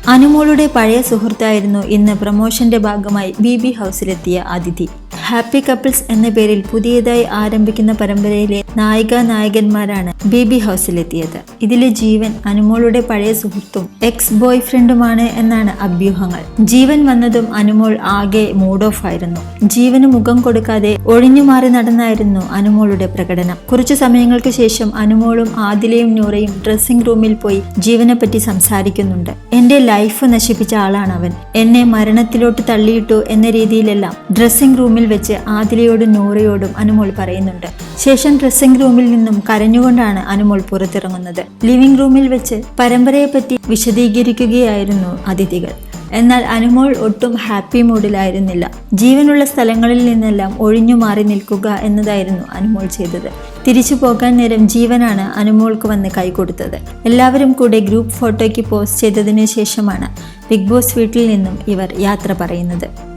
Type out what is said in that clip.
അനുമോളുടെ പഴയ സുഹൃത്തായിരുന്നു ഇന്ന് പ്രമോഷന്റെ ഭാഗമായി ബിബി ഹൗസിലെത്തിയ അതിഥി. ഹാപ്പി കപ്പിൾസ് എന്ന പേരിൽ പുതിയതായി ആരംഭിക്കുന്ന പരമ്പരയിലെ നായികന്മാരാണ് ബിബി ഹൗസിലെത്തിയത്. ഇതിലെ ജീവൻ അനുമോളുടെ പഴയ സുഹൃത്തും എക്സ് ബോയ് ഫ്രണ്ടുമാണ് എന്നാണ് അഭ്യൂഹങ്ങൾ. ജീവൻ വന്നതും അനുമോൾ ആകെ മൂഡ് ഓഫ് ആയിരുന്നു. ജീവന് മുഖം കൊടുക്കാതെ ഒഴിഞ്ഞുമാറി നടന്നായിരുന്നു അനുമോളുടെ പ്രകടനം. കുറച്ചു സമയങ്ങൾക്ക് ശേഷം അനുമോളും ആദിലയും നൂറയും ഡ്രസ്സിംഗ് റൂമിൽ പോയി ജീവനെ പറ്റി സംസാരിക്കുന്നുണ്ട്. എന്റെ ലൈഫ് നശിപ്പിച്ച ആളാണ് അവൻ, എന്നെ മരണത്തിലോട്ട് തള്ളിയിട്ടു എന്ന രീതിയിലെല്ലാം ഡ്രസ്സിംഗ് റൂമിൽ വെച്ച് ആദിലയോടും നൂറയോടും അനുമോൾ പറയുന്നുണ്ട്. ശേഷം ഡ്രസ്സിംഗ് റൂമിൽ നിന്നും കരഞ്ഞുകൊണ്ടാണ് അനുമോൾ പുറത്തിറങ്ങുന്നത്. ലിവിംഗ് റൂമിൽ വെച്ച് പരമ്പരയെപ്പറ്റി വിശദീകരിക്കുകയായിരുന്നു അതിഥികൾ. എന്നാൽ അനുമോൾ ഒട്ടും ഹാപ്പി മൂഡിലായിരുന്നില്ല. ജീവനുള്ള സ്ഥലങ്ങളിൽ നിന്നെല്ലാം ഒഴിഞ്ഞു മാറി നിൽക്കുക എന്നതായിരുന്നു അനുമോൾ ചെയ്തത്. തിരിച്ചു പോകാൻ നേരം ജീവനാണ് അനുമോൾക്ക് വന്ന് കൈ കൊടുത്തത്. എല്ലാവരും കൂടെ ഗ്രൂപ്പ് ഫോട്ടോയ്ക്ക് പോസ്റ്റ് ചെയ്തതിനു ശേഷമാണ് ബിഗ് ബോസ് വീട്ടിൽ നിന്നും ഇവർ യാത്ര പറയുന്നത്.